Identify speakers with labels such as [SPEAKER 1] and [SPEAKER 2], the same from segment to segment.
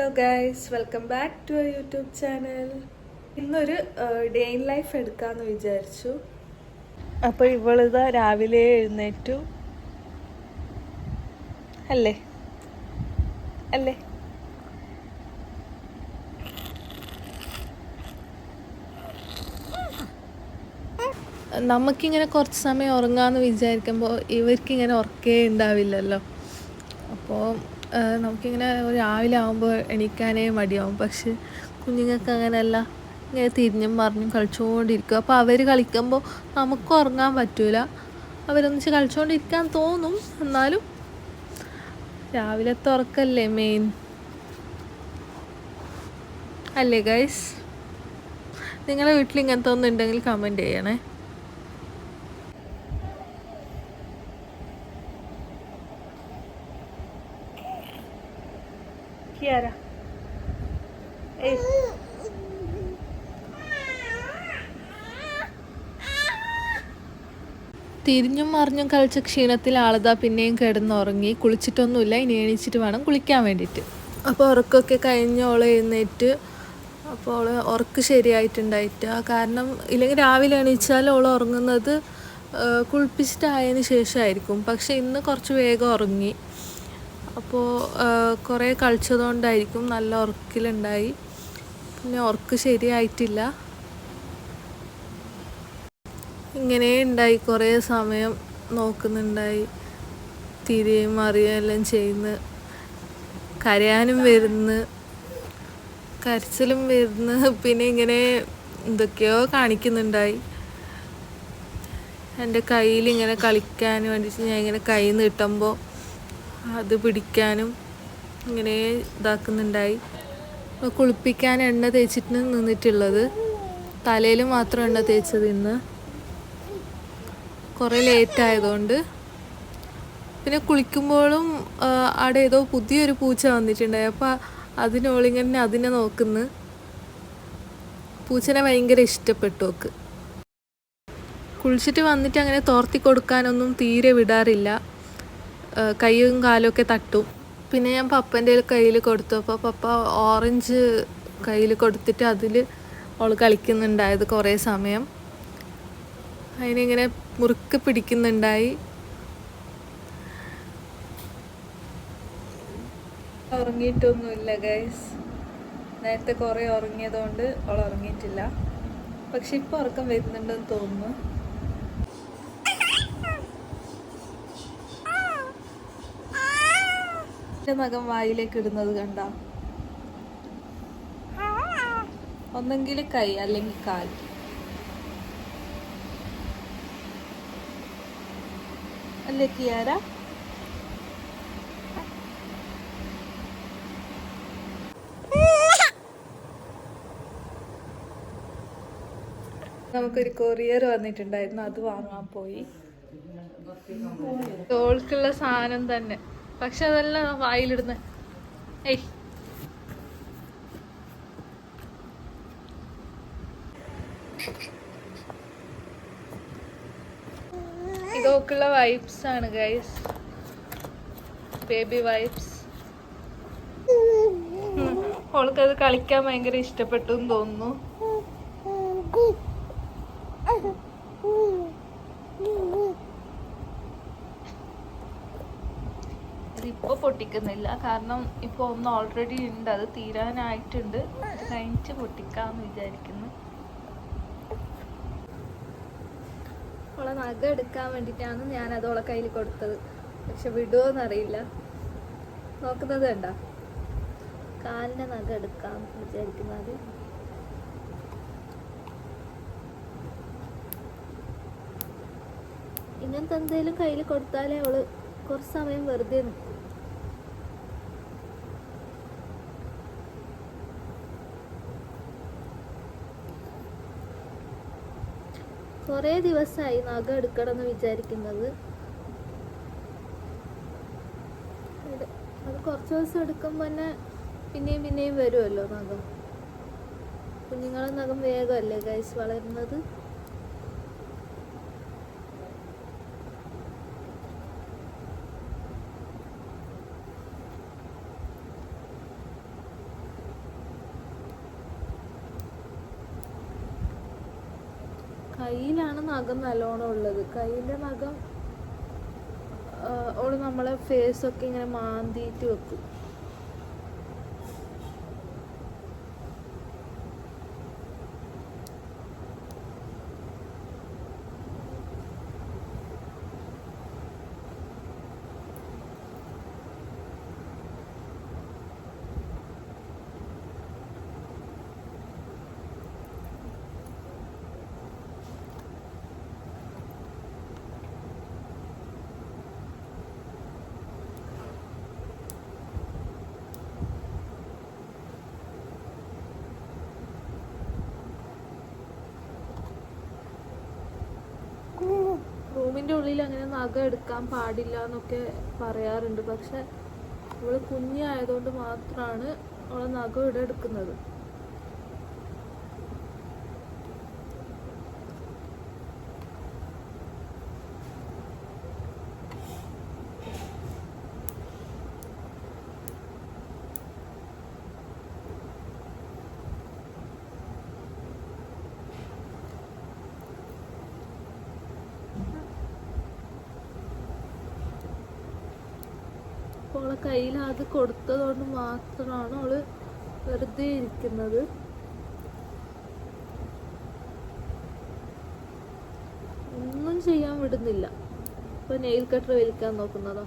[SPEAKER 1] Hello guys, welcome back to our YouTube channel. ഇന്നൊരു day in life എടുക്കാമെന്ന് വിചാരിച്ചു. അപ്പോൾ ഇവളിതാ രാവിലെ എഴുന്നേറ്റു അല്ലേ അല്ലേ നമുക്കിങ്ങനെ കുറച്ച് സമയം ഉറങ്ങാമെന്ന് വിചാരിക്കുമ്പോൾ ഇവർക്കിങ്ങനെ ഉറക്കേ ഉണ്ടാവില്ലല്ലോ. അപ്പോൾ നമുക്കിങ്ങനെ രാവിലെ ആകുമ്പോൾ എണീക്കാനേ മടിയാവും. പക്ഷെ കുഞ്ഞുങ്ങൾക്ക് അങ്ങനെയല്ല, ഇങ്ങനെ തിരിഞ്ഞും മറിഞ്ഞും കളിച്ചുകൊണ്ടിരിക്കും. അപ്പോൾ അവർ കളിക്കുമ്പോൾ നമുക്ക് ഉറങ്ങാൻ പറ്റില്ല. അവരൊന്നിച്ച് കളിച്ചുകൊണ്ടിരിക്കാൻ തോന്നും, എന്നാലും രാവിലത്തെ ഉറക്കല്ലേ മെയിൻ, അല്ലേ ഗൈസ്? നിങ്ങളെ വീട്ടിൽ ഇങ്ങനത്തെ ഒന്നും ഉണ്ടെങ്കിൽ കമൻറ്റ് ചെയ്യണേ. Kiara. തിരിഞ്ഞും മറിഞ്ഞും കളിച്ച ക്ഷീണത്തിൽ ആളതാ പിന്നെയും കിടന്നുറങ്ങി. കുളിച്ചിട്ടൊന്നുമില്ല, ഇനി എണീച്ചിട്ട് വേണം കുളിക്കാൻ വേണ്ടിയിട്ട്. അപ്പോൾ ഉറക്കമൊക്കെ കഴിഞ്ഞോളെ എഴുന്നേറ്റ്. അപ്പോൾ അവൾ ഉറക്ക് ശരിയായിട്ടുണ്ടായിട്ട. കാരണം ഇല്ലെങ്കിൽ രാവിലെ എണീച്ചാൽ അവൾ ഉറങ്ങുന്നത് കുളിപ്പിച്ചിട്ടായതിന് ശേഷമായിരിക്കും. പക്ഷെ ഇന്ന് കുറച്ച് വേഗം ഉറങ്ങി. അപ്പോൾ കുറേ കളിച്ചതുകൊണ്ടായിരിക്കും നല്ല ഉറക്കിലുണ്ടായി. പിന്നെ ഉറക്ക് ശരിയായിട്ടില്ല. ഇങ്ങനെ ഉണ്ടായി, കുറേ സമയം നോക്കുന്നുണ്ടായി, തിരിയും മറിയും എല്ലാം ചെയ്യുന്നു. കരയാനും വരുന്നു, കരച്ചിലും വരുന്നു. പിന്നെ ഇങ്ങനെ എന്തൊക്കെയോ കാണിക്കുന്നുണ്ടായി. എൻ്റെ കയ്യിൽ ഇങ്ങനെ കളിക്കാൻ വേണ്ടിയിട്ട് ഞാൻ ഇങ്ങനെ കൈ നീട്ടുമ്പോൾ അത് പിടിക്കാനും ഇങ്ങനെ ഇതാക്കുന്നുണ്ടായി. കുളിപ്പിക്കാൻ എണ്ണ തേച്ചിട്ട് നിന്നിട്ടുള്ളത്, തലയിൽ മാത്രം എണ്ണ തേച്ചത് ഇന്ന്. കുറേ ലേറ്റ് ആയതുകൊണ്ട്. പിന്നെ കുളിക്കുമ്പോഴും അവിടെ ഏതോ പുതിയൊരു പൂച്ച വന്നിട്ടുണ്ടായി. അപ്പോൾ അതിനോളിങ്ങനെ അതിനെ നോക്കുന്നു. പൂച്ചനെ ഭയങ്കര ഇഷ്ടപ്പെട്ടു ഓക്ക്. കുളിച്ചിട്ട് വന്നിട്ട് അങ്ങനെ തോർത്തി കൊടുക്കാനൊന്നും തീരെ വിടാറില്ല. കൈയും കാലുമൊക്കെ തട്ടും. പിന്നെ ഞാൻ പപ്പൻ്റെ കയ്യിൽ കൊടുത്തു. അപ്പോൾ പപ്പ ഓറഞ്ച് കയ്യിൽ കൊടുത്തിട്ട് അതിൽ അവൾ കളിക്കുന്നുണ്ടായത് കുറേ സമയം. അതിനിങ്ങനെ മുറുക്കെ പിടിക്കുന്നുണ്ടായി. ഉറങ്ങിയിട്ടൊന്നുമില്ല ഗൈസ്. നേരത്തെ കുറേ ഉറങ്ങിയതുകൊണ്ട് അവൾ ഉറങ്ങിയിട്ടില്ല. പക്ഷെ ഇപ്പോൾ ഉറക്കം വരുന്നുണ്ടെന്ന് തോന്നുന്നു. നഖം വായിലേക്ക് ഇടുന്നത് കണ്ട, ഒന്നെങ്കിൽ കൈ അല്ലെങ്കിൽ കാൽ. അല്ലേ കിയാര? നമുക്കൊരു കൊറിയർ വന്നിട്ടുണ്ടായിരുന്നു, അത് വാങ്ങാൻ പോയി. തോൾക്കുള്ള സാധനം തന്നെ, പക്ഷെ അതെല്ലാം വായിലിടുന്ന. ഏയ്, ഇതൊക്കെയുള്ള വൈപ്സ് ആണ് ഗൈസ്, ബേബി വൈപ്സ്. അവൾക്കത് കളിക്കാൻ ഭയങ്കര ഇഷ്ടപ്പെട്ടു എന്ന് തോന്നുന്നു. ഇതിപ്പോൾ പൊട്ടിക്കുന്നില്ല, കാരണം ഇപ്പോൾ ഒന്ന് ഓൾറെഡി ഉണ്ട്, അത് തീരാനായിട്ടുണ്ട്. കഴിഞ്ഞിട്ട് പൊട്ടിക്കാമെന്ന് വിചാരിക്കുന്നു. അവളെ നഖം എടുക്കാൻ വേണ്ടിയിട്ടാണ് ഞാനത് അവളെ കയ്യിൽ കൊടുത്തത്. പക്ഷെ വിടുമോയെന്നറിയില്ല. നോക്കുന്നത് കണ്ട, കാലിൻ്റെ നഖം എടുക്കാം വിചാരിക്കുന്നത്. ഇങ്ങനത്തെ എന്തെങ്കിലും കയ്യിൽ കൊടുത്താലേ അവള് കുറച്ച് സമയം വെറുതെ നിൽക്കും. കുറേ ദിവസമായി നഖം എടുക്കണം എന്ന് വിചാരിക്കുന്നത്. അത് കുറച്ച് ദിവസം എടുക്കുമ്പോൾ തന്നെ പിന്നെയും പിന്നെയും വരുമല്ലോ നഖം. കുഞ്ഞുങ്ങളെ നഖം വേഗമല്ലേ ഗൈസ് വളരുന്നത്. കയ്യിലാണ് നഖം നല്ലോണം ഉള്ളത്. കയ്യിൻ്റെ നഖം ഓള് നമ്മളെ ഫേസൊക്കെ ഇങ്ങനെ മാന്തിയിട്ട് വെക്കും. റൂമിൻ്റെ ഉള്ളിൽ അങ്ങനെ നഖം എടുക്കാൻ പാടില്ല എന്നൊക്കെ പറയാറുണ്ട്. പക്ഷെ ഇവള് കുഞ്ഞായതുകൊണ്ട് മാത്രമാണ് അവളെ നഖം ഇവിടെ എടുക്കുന്നത്. അപ്പോൾ അവളെ കയ്യിൽ അത് കൊടുത്തതുകൊണ്ട് മാത്രമാണ് അവള് വെറുതെ ഇരിക്കുന്നത്. ഒന്നും ചെയ്യാൻ വിടുന്നില്ല. ഇപ്പൊ നെയിൽ കട്ടർ വലിക്കാൻ നോക്കുന്നതാ.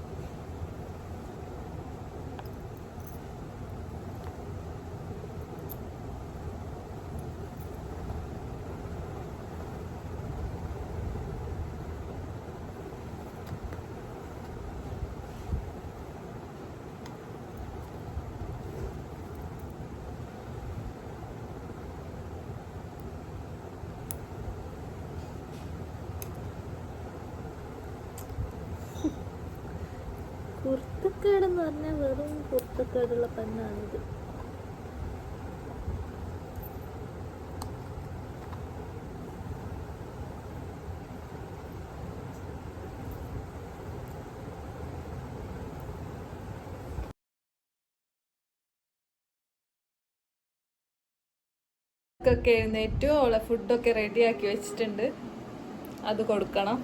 [SPEAKER 1] കുർത്തക്കേടെന്ന് പറഞ്ഞാൽ വെറും കുർത്തക്കേടുള്ള പെണ്ണാണിത്. ഒക്കെ എഴുന്നേറ്റു. അവളെ ഫുഡൊക്കെ റെഡിയാക്കി വെച്ചിട്ടുണ്ട്. അത് കൊടുക്കണം.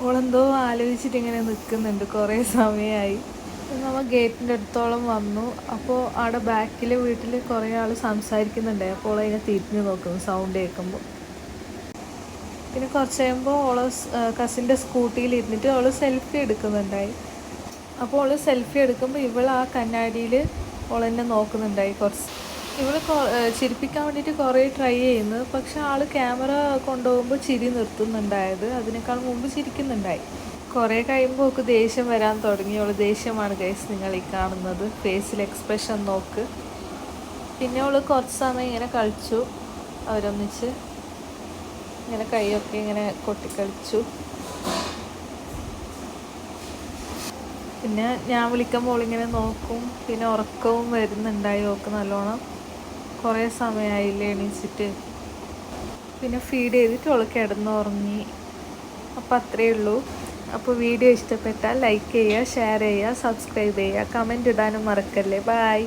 [SPEAKER 1] ഓളെന്തോ ആലോചിച്ചിട്ട് ഇങ്ങനെ നിൽക്കുന്നുണ്ട് കുറേ സമയമായി. നമ്മൾ ഗേറ്റിൻ്റെ അടുത്തോളം വന്നു. അപ്പോൾ അവിടെ ബാക്കിലെ വീട്ടിൽ കുറേ ആൾ സംസാരിക്കുന്നുണ്ടായി. അപ്പോൾ ഓളതിനെ തിരിഞ്ഞു നോക്കുന്നു സൗണ്ട് കേൾക്കുമ്പോൾ. പിന്നെ കുറച്ച് കഴിയുമ്പോൾ ഓളെ കസിൻ്റെ സ്കൂട്ടിയിൽ ഇരുന്നിട്ട് ഓൾ സെൽഫി എടുക്കുന്നുണ്ടായി. അപ്പോൾ ഓൾ സെൽഫി എടുക്കുമ്പോൾ ഇവൾ ആ കണ്ണാടിയിൽ ഓളെന്നെ നോക്കുന്നുണ്ടായി. ഇവൾ ചിരിപ്പിക്കാൻ വേണ്ടിയിട്ട് കുറേ ട്രൈ ചെയ്യുന്നു. പക്ഷെ ആൾ ക്യാമറ കൊണ്ടുപോകുമ്പോൾ ചിരി നിർത്തുന്നുണ്ടായത്. അതിനേക്കാൾ മുമ്പ് ചിരിക്കുന്നുണ്ടായി. കുറേ കഴിയുമ്പോൾ ഒക്കെ ദേഷ്യം വരാൻ തുടങ്ങി. അവൾ ദേഷ്യമാണ് ഗൈസ് നിങ്ങൾ ഈ കാണുന്നത്. ഫേസിൽ എക്സ്പ്രഷൻ നോക്ക്. പിന്നെ അവൾ കുറച്ച് സമയം ഇങ്ങനെ കളിച്ചു. അവരൊന്നിച്ച് ഇങ്ങനെ കൈയൊക്കെ ഇങ്ങനെ കൊട്ടിക്കളിച്ചു. പിന്നെ ഞാൻ വിളിക്കുമ്പോൾ അവളിങ്ങനെ നോക്കും. പിന്നെ ഉറക്കവും വരുന്നുണ്ടായി ഓക്ക് നല്ലോണം. കുറേ സമയമായില്ലേ എണീച്ചിട്ട്. പിന്നെ ഫീഡ് ചെയ്തിട്ട് അവൾ കിടന്നുറങ്ങി. അപ്പോൾ അത്രയേ ഉള്ളൂ. അപ്പോൾ വീഡിയോ ഇഷ്ടപ്പെട്ടാൽ ലൈക്ക് ചെയ്യുക, ഷെയർ ചെയ്യുക, സബ്സ്ക്രൈബ് ചെയ്യുക, കമൻറ്റ് ഇടാനും മറക്കല്ലേ. ബൈ.